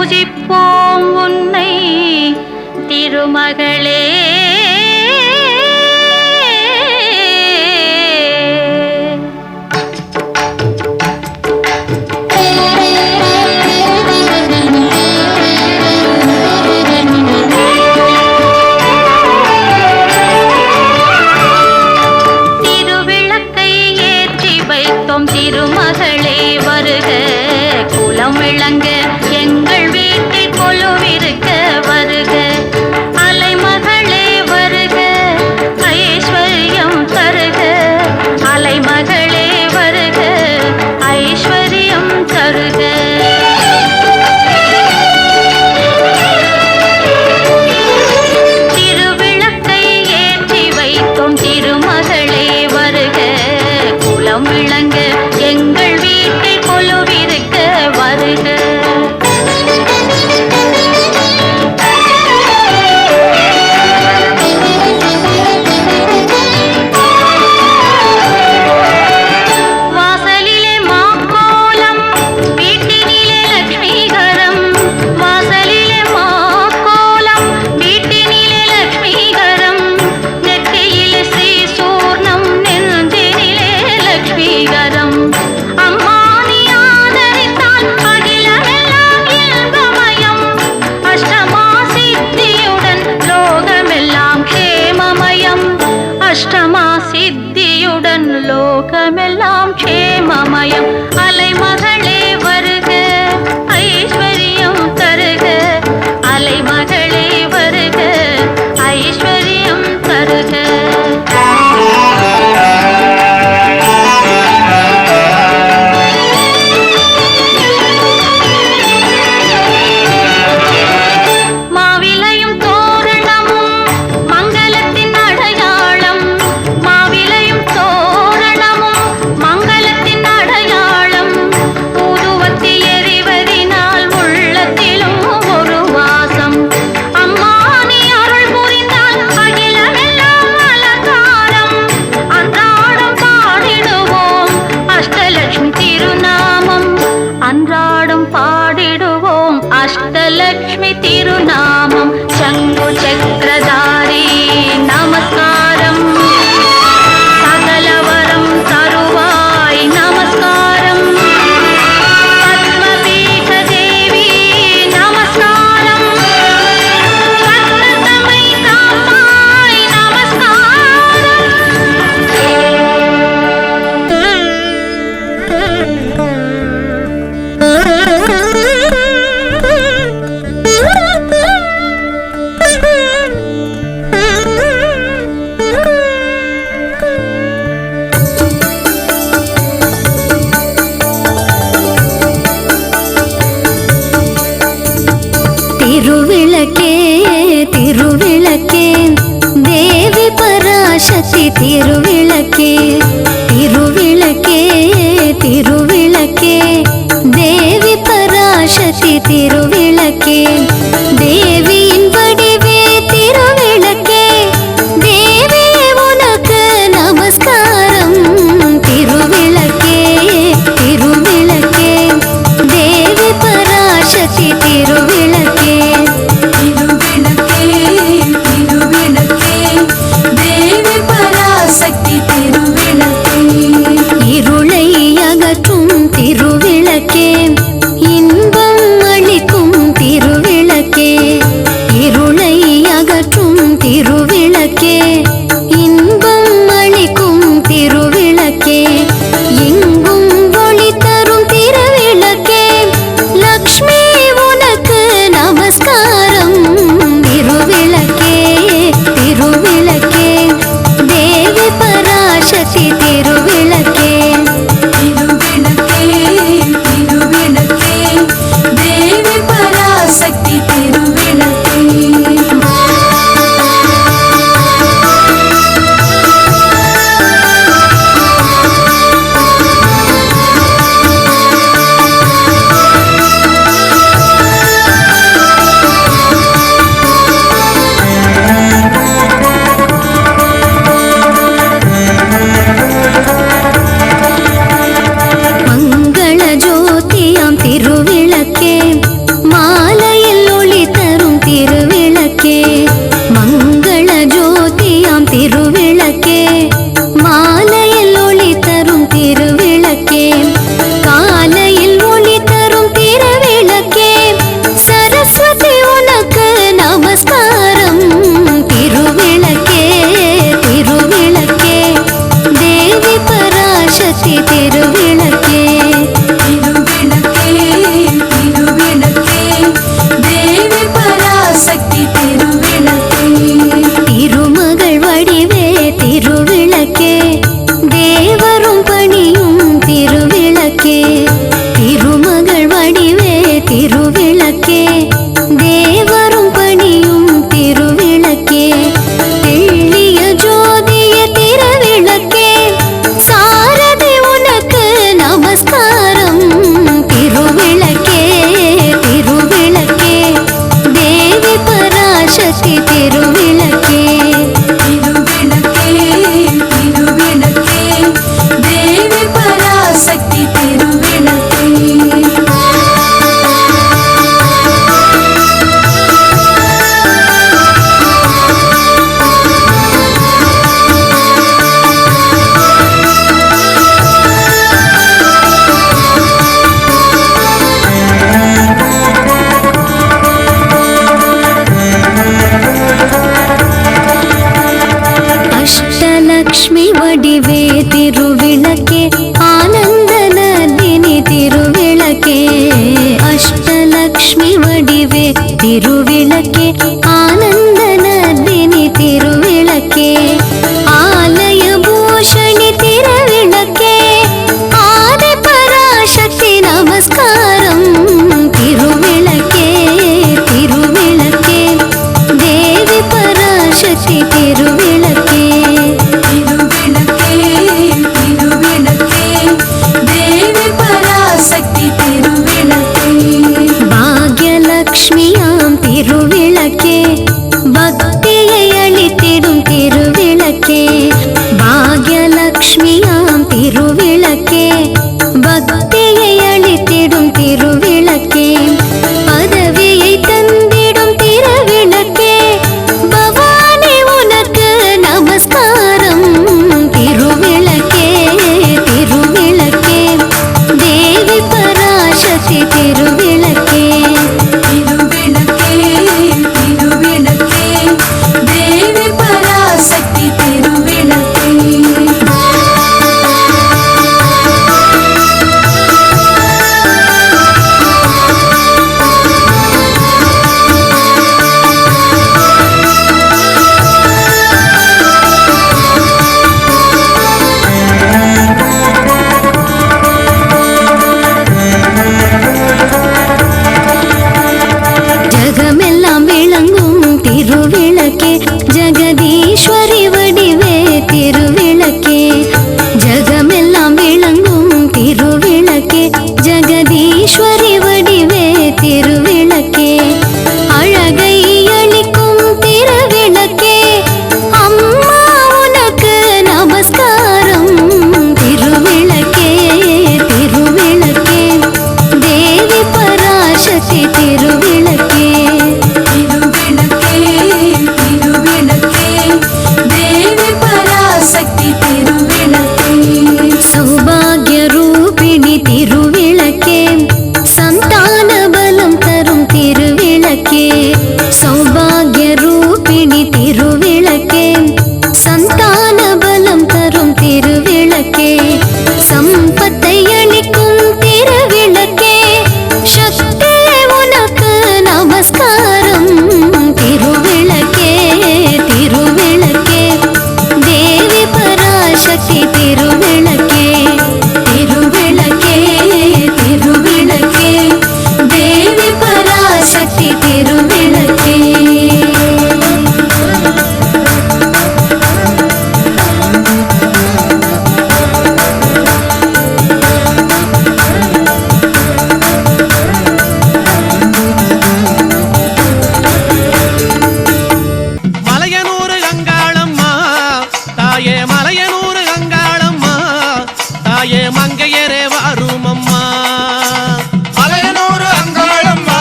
பூஜிப்போம் உன்னை திருமகளே. திருவிளக்கை ஏற்றி வைத்தோம் திருமகளே வருக, குலம் விளங்க எங்கள் வீட்டில் கொலுவிருக்க வருக. அலைமகளே வருக, ஐஸ்வர்யம் தருக. அலைமகளே வருக, ஐஸ்வர்யம் தருக. திருவிளக்கை ஏற்றி வைத்தோம் திருமகளே வருக, குலம் விளங்க எங்கள் வீட்டில் கொலுவிருக்க வருக. வாசலிலே மாக்கோலம் வீட்டினிலே லட்சுமிகரம். வாசலிலே மாக்கோலம் வீட்டினிலே லட்சுமிகரம். நெற்றியிலே ஸ்ரீ சூர்ணம் நெஞ்சினிலே லட்சுமிகரம். அம்மா நீ ஆதரித்தால் அகிலமெல்லாம் இன்பமயம். அஷ்டமா சித்தியுடன் லோகமெல்லாம் க்ஷேமமயம். அஷ்டமா சித்தியுடன் லோகமெல்லாம் க்ஷேமமயம். அலைமகளே வருக, ஐஸ்வர்யம் தருக. அலைமகளே வருக, ஐஸ்வர்யம் தருக. மாவிலையும் தோரணமும் மங்களத்தின் அடையாளம். மாவிலையும் தோரணமும் மங்களத்தின் அடையாளம். ஊதுவத்தி எறிவதினால் உள்ளத்திலும் ஒரு வாசம். அம்மா நீ அருள் புரிந்தால் அகிலமெல்லாம் அலங்காரம். அன்றாடம் பாடிடுவோம் அஷ்டலட்சுமி திருநாமம். அன்றாடம் பாடிடுவோம் அஷ்டலட்சுமி திருநாமம். சங்கு சக்கரதாரி நமஸ்காரம். சகலவரம் தருவாய் நமஸ்காரம். பத்மபீட தேவி நமஸ்காரம். பத்மதமை காப்பாய் திருவிளக்கே திருவிளக்கே தேவி பராசக்தி திருவிளக்கே. திருவிளக்கே திருவிளக்கே தேவி பராசக்தி திருவிளக்கே. தேவியின் வடிவே திருவிளக்கே. தேவி உனக்கு நமஸ்காரம். திருவிளக்கே திருவிளக்கே தேவி பராசக்தி திருவிளக்கே. திருவிளக்கே திருவிளக்கே தேவி பராசக்தி திருவிளக்கே. இருளை அகற்றும் திருவிளக்கே. இன்பம் அளிக்கும் திருவிளக்கே. இருளை அகற்றும் திருவிளக்கே. இன்பம் அளிக்கும் திருவிளக்கே. எங்கும் ஒளி தரும் திருவிளக்கே. லக்ஷ்மி உனக்கு நமஸ்காரம். திருவிளக்கே திருவிளக்கே தேவி பராசக்தி திருவிளக்கே. திருவிளக்கே திருவிளக்கே திருவிளக்கே தேவரும் பணியும் திருவிளக்கே தெள்ளிய ஜோதிய திருவிளக்கே சாரதி உனக்கு நமஸ்காரம் திருவிளக்கே திருவிளக்கே தேவி பராசக்தி திருவிளக்கே திருவிளக்கே திருவிளக்கே தேவி பராசக்தி திருவிளக்கே அஷ்டலக்ஷ்மி வடிவே திருவிளக்கே ஆனந்த நந்தினி திருவிளக்கே அஷ்டலக்ஷ்மி வடிவே திருவிளக்கே ஆனந்த நந்தினி திருவிளக்கே ஆலய பூஷணி திருவிளக்கே ஆதி பராசக்தி நமஸ்காரம் திருவிளக்கே திருவிளக்கே தேவி பராசக்தி திருவிளக்கே திருவிளக்கே திருவிளக்கே தேவி பராசக்தி திருவிளக்கே பாக்யலக்ஷ்மியாம் திருவிளக்கே பக்தியை அளித்திடும் திருவிளக்கே பாக்யலக்ஷ்மியாம் திருவிளக்கே பக்தியை அளித்திடும் திருவிளக்கே பதவியை தந்திடும் திருவிளக்கே பவானி உனக்கு நமஸ்காரம் திருவிளக்கே திருவிளக்கே தேவி பராசக்தி திருவிளக்கே திருவிளக்கே திருவிளக்கே தேவி பராசக்தி திருவிளக்கே ஜகமெல்லாம் விளங்கும் திருவிளக்கே ஜெகதீஸ்வரி வடிவே திருவிளக்கே ஜகமெல்லாம் விளங்கும் திருவிளக்கே ஜெகதீஸ்வரி வடிவே திருவிளக்கே அழகை அளிக்கும் திருவிளக்கே அம்மா உனக்கு நமஸ்காரம் திருவிளக்கே திருவிளக்கே தேவி பராசக்தி திருவிளக்கே திருவிளக்கே திருவிளக்கே தேவி பராசக்தி திருவிளக்கே சௌபாகிய ரூபிணி திருவிளக்கே சந்தான பலம் தரும் திருவிளக்கே சௌபாகிய ரூபிணி திருவிளக்கே சந்தான பலம் தரும் திருவிளக்கே சம்பத்தை அளிக்கும் திருவிளக்கே சக்தி உனக்கு நமஸ்காரம் திருவிளக்கே திருவிளக்கே தேவி பராசக்தி திருவிளக்கே திருவிளக்கே திருவிளக்கே தேவி பராசக்தி திருவிளக்கே மலையனூர் அங்காளம்மா தாயே மலையனூர் அங்காளம்மா தாயே மங்கையரே வாருமம்மா மலையனூர் அங்காளம்மா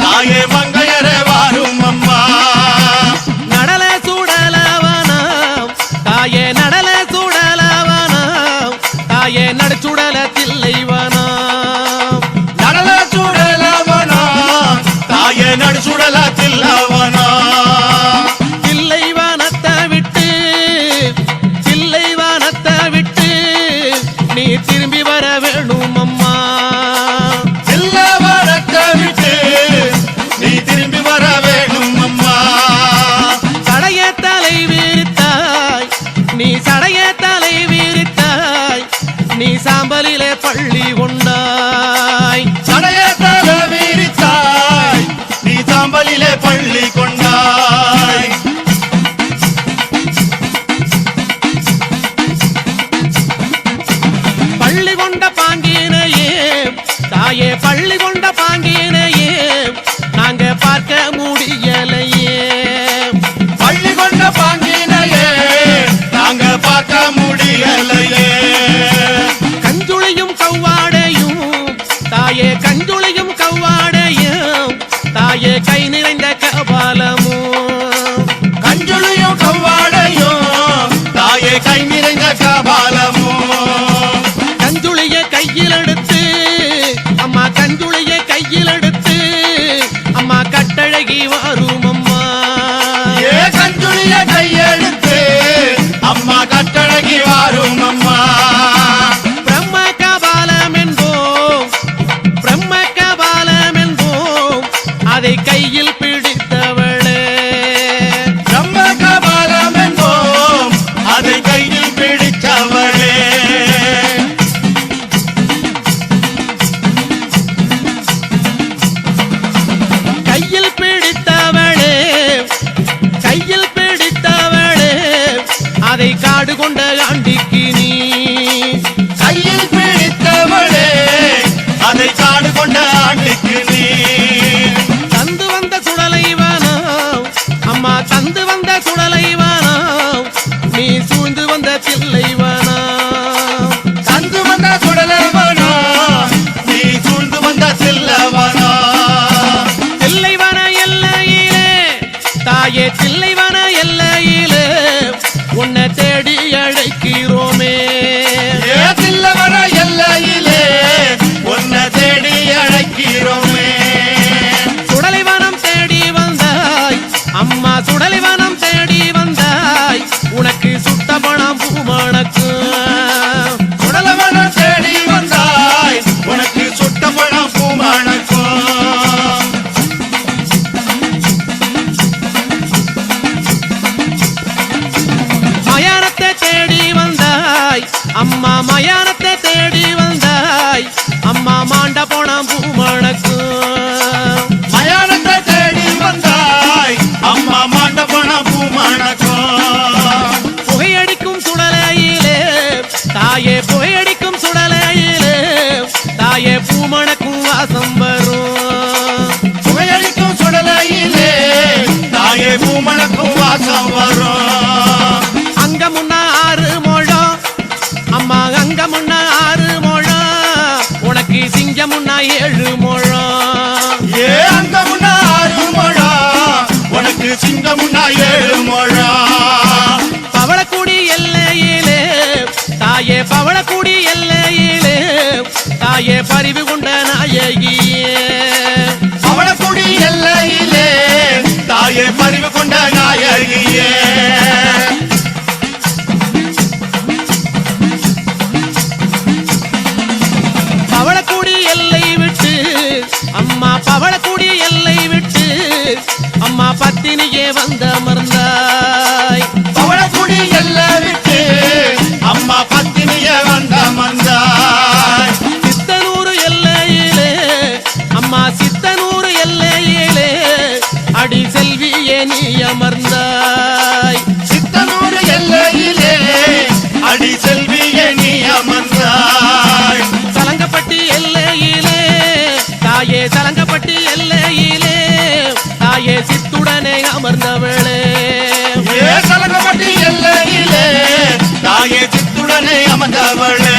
தாயே மங்கையரே வாரும் அம்மா நடல சுடலவனம் தாயே நடல சுடலவனம் தாயே நடுச்சுடல தில்லைவனம் நடல சுடலவனா தாயே நடு சுடல தில்லவனா தில்லைவனத்தை விட்டு நீ திரும்பி வர வேணும் அம்மா தில்லவனத்தை விட்டு நீ திரும்பி வர வேணும் அம்மா சடைய தலை விரித்தாய் நீ சடைய தலை விரித்தாய் நீ சாம்பலிலே பள்ளி கொண்டாய் சடைய தலவி கொண்ட பாங்கினையே தாயே பள்ளி கொண்ட பாங்கினையே நாங்க பார்க்க முடியலையே. பள்ளி கொண்ட பாங்கினையே நாங்க பார்க்க முடியலையே. கஞ்சுளியும் கவ்வாடையும் தாயே கஞ்சுளியும் கவ்வாடையும் தாயே கை நிறைந்த கபாலமும். கஞ்சுளியும் கவ்வாடையும் தாயே கை நிறைந்த கபாலமும். கஞ்சுளிய கையில் எடுத்து அம்மா கஞ்சுளிய கையில் எடுத்து அம்மா கட்டழகி வரும் அம்மா. ஏ கஞ்சுளிய கையெடுத்து அம்மா கட்டழகி வாரும் அம்மா. பிரம்ம கபாலம் என்போம் பிரம்ம கபாலம் என்போம் அதை கையில் பிடித்தவளே. பிரம்ம கபாலம் என்போம் அதை கையில் பிடித்தவளே. கையில் பிடித்தவளே கையில் பிடித்தவளே அதை காடு கொண்ட ஆண்டிக்கு நீ. கையில் பிடித்தவளே அதை காடு கொண்ட ஆண்டுக்கு நீ. தந்து வந்த சுடலைவானோ அம்மா தந்து வந்த சுடலைவானோ நீ சூழ்ந்து வந்த தில்லைவானோ. தந்து வந்த சுடலைவனோ நீ சூழ்ந்து வந்த தில்லவனோ. தில்லைவன எல்லையிலே தாயே தில்லைவன எல்லையிலே உன்னை தேடி அழைக்கிறோமே. ஏ தில்லவன எல்லையிலே உன்னை தேடி அழைக்கிறோமே. சுடலைவனம் தேடி வந்தாய் அம்மா சுடலைவனம் தேடி வந்தாய் உனக்கு சுட்ட பணம் பூமணக்கு. சுடலவனம் தேடி வந்தாய் உனக்கு சுட்ட பழம் பூமணக்கும். மயானத்தை தேடி வந்தாய் அம்மா மயானத்தை தேடி வந்தாய் அம்மா மாண்ட போனம் பூமணக்கு. மயானத்தை தேடி வந்தாய் அம்மா மாண்ட பணம் பூமணக்கும். புகையடிக்கும் சுடலையிலே தாயே புகையடிக்கும் சுடலையிலே தாயே பூமணக்கும் வாசம் வரும். புகையடிக்கும் சுடலையிலே தாயே பூமணக்கும் வாசம் வரும். அங்க முன்ன 6 முழம் அம்மா அங்க முன்ன 6 முழம் உனக்கு சிங்க முன்ன 7 முழம். ஏ அங்க முன்னா 6 முழம் உனக்கு சிங்க முன்னா 7 முழம். பவளக்குடி எல்லையிலே தாயே பவளக்குடி எல்லையிலே தாயே பரிவு கொண்ட நாயகியே. அவளக்குடி எல்லையிலே தாயே பரிவு கொண்ட நாயகியே. பவளக்குடி எல்லை விட்டு அம்மா பவளக்குடி எல்லை விட்டு அம்மா பத்தினியே வந்த அமர்ந்தாய். அவளக்குடி எல்லை விட்டு அம்மா பத்தினிய வந்த மந்தாய். சித்தனூர் எல்லையிலே அம்மா சித்தனூர் எல்லையிலே அடி செல்வியே நீ அமர்ந்தாய். சித்தனூர் எல்லையிலே அடி செல்வியே நீ அமர்ந்தாய். சலங்கப்பட்டி எல்லையிலே தாயே சலங்கப்பட்டி எல்லையிலே தாயே சித்துடனே அமர்ந்தவளே. ஏ சலங்கப்பட்டி எல்லையிலே தாயே சித்துடனே அமர்ந்தவளே.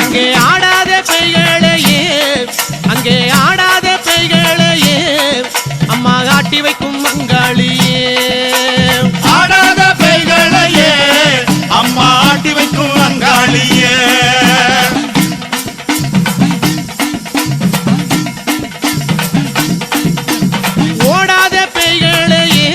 அங்கே ஆடாத பெய்களையே அங்கே ஆடாத பெய்களையே அம்மா ஆட்டி வைக்கும் மங்காளியே. ஆடாத பெய்களையே அம்மா ஆட்டி வைக்கும் அங்காளியே. ஓடாத பெய்களையே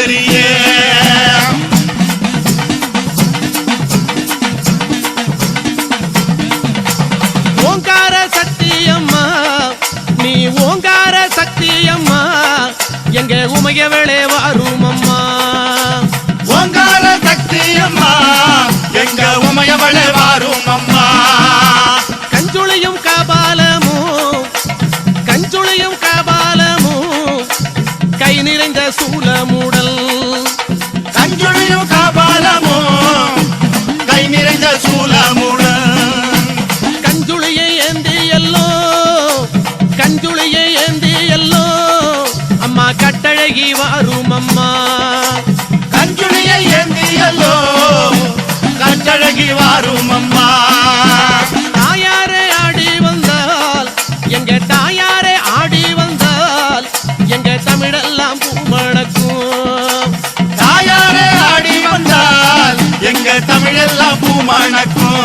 ஈஸ்வரியே ஓங்கார சக்தியம்மா நீ ஓங்கார சக்தியம்மா எங்க உமையவளே வாரும் அம்மா ஓங்கார சக்தியம்மா எங்க உமையவளே வாரும் அம்மா கஞ்சுளியும் கபாலமும் கை நிறைந்த சூலமுடல் கஞ்சுளியும் கபாலமும் கை நிறைந்த சூலமுடன் கஞ்சுளியை ஏந்தி எல்லோ அம்மா கட்டழகி வாரும் அம்மா கஞ்சுளியை ஏந்தியல்லோ கட்டழகி வாரும் அம்மா தாயாரே ஆடி வந்தால் எங்க தமிழெல்லாம் பூமணக்கும் தாயாரே ஆடி வந்தால் எங்க தமிழெல்லாம் பூமணக்கும்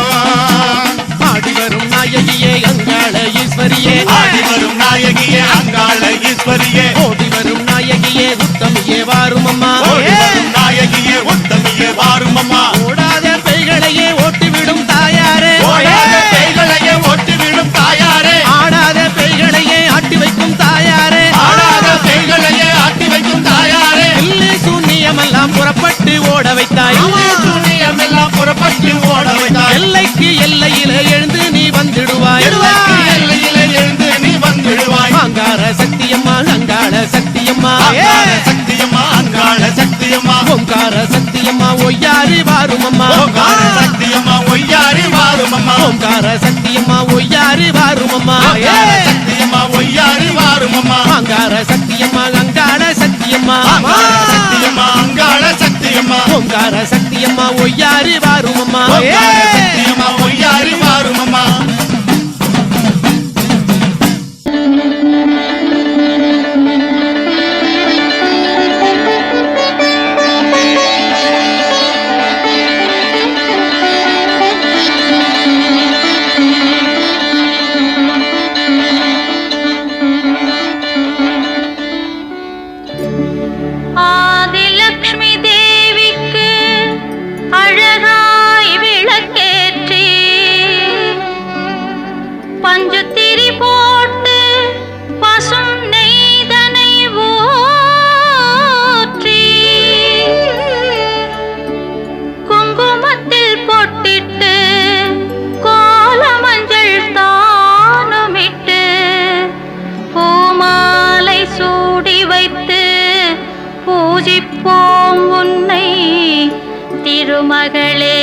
ஆடி வரும் நாயகியே அங்காள ஈஸ்வரியே ஆடி வரும் நாயகியே அங்காள ஈஸ்வரியே ஓடி வரும் நாயகியே உத்தமியே வாரும் அம்மா ஓடி வரும் நாயகியே உத்தமியே வாரும் அம்மா ஓடாத பெய்களையே ஓட்டிவிடும் தாயாரே ஓடாத கைகளையே ஓட்டிவிடும் தாயாரே ஆடாத பெய்களையே ஆட்டி வைக்கும் தாயாரே ஆடாத கைகளையே ஆட்டி வைக்கும் தாயாரே இல்லை சூன்யமெல்லாம் புறப்பட்டு ஓட வைத்தாய் சூனியமெல்லாம் புறப்பட்டு ஓட வைத்தாய் எல்லைக்கு எல்லையில எழுந்து நீ வந்துடுவாய் எல்லைக்கு எல்லையிலே எழுந்து நீ வந்துடுவாய் அங்கார சக்தியம்மா அங்காள சக்தியம்மா அங்காள சக்தியம்மா அங்காள சக்தியம்மா ஓங்கார சக்தியம்மா ஒய்யாரி வாரும் அம்மா ஓங்கார சக்தியம்மா ஒய்யாரி வாரும் அம்மா ஓங்கார சக்தியம்மா ஒய்யாரி வாரும் அம்மா ஓங்கார சக்தியம்மா ஒய்யாரி வாரும் அம்மா அங்கார சக்தியம்மா அங்காள சக்தியம்மா அங்காள சக்தியம்மா அங்காள சக்தியம்மா ஓங்கார சக்தியம்மா ஒய்யாரி வாரும் அம்மா ஓங்கார சக்தியம்மா ஒய்யாரி வாரும் அம்மா ஆதிலக்ஷ்மி தேவிக்கு அழகாய் விளக்கேற்றி பஞ்சுத்திரி போட்டு பசும் நெய்தனை ஊற்றி குங்குமத்தில் பொட்டிட்டு கோல மஞ்சள் தானுமிட்டு பூமாலை சூடி வைத்து பூஜிப்போம் உன்னை திருமகளே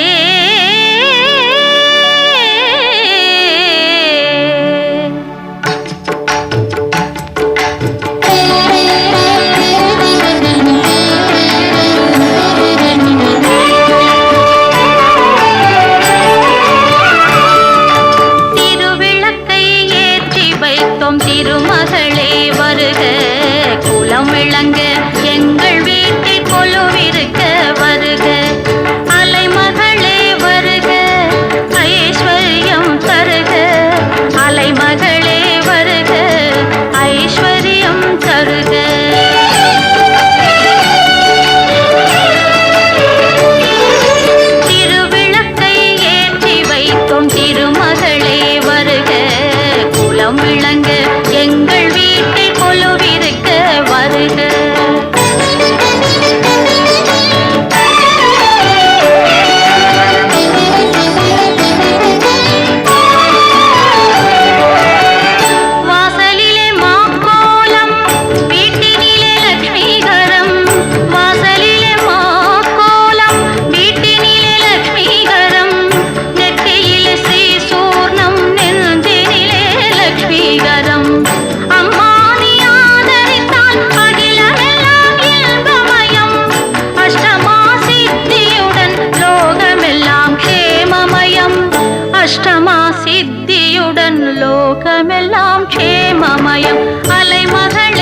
திருவிளக்கை ஏற்றி வைத்தோம் திருமகளே வருக குலம் விளங்க எங்கள் வீட்டில் கொலுவிருக்க வருக அலைமகளே வருக ஐஸ்வர்யம் தருக அலைமகளே வருக ஐஸ்வர்யம் தருக திருவிளக்கை ஏற்றி வைத்தோம் திருமகளே வருக குலம் விளங்க எங்கள் வீட்டில் கொலுவிருக்க வருக வாசலிலே மாக்கோலம் வீட்டினிலே லக்ஷ்மிகரம் வாசலிலே மாக்கோலம் வீட்டினிலே லக்ஷ்மிகரம் நெற்றியிலே ஸ்ரீ சூர்ணம் நெஞ்சினிலே லக்ஷ்மிகரம் அம்மா நீ ஆதரித்தால் அகிலமெல்லாம் இன்பமயம் அஷ்டமா சித்தியுடன் லோகமெல்லாம் க்ஷேமமயம் அஷ்டமா சித்தியுடன் லோகமெல்லாம் க்ஷேமமயம் அலைமகள்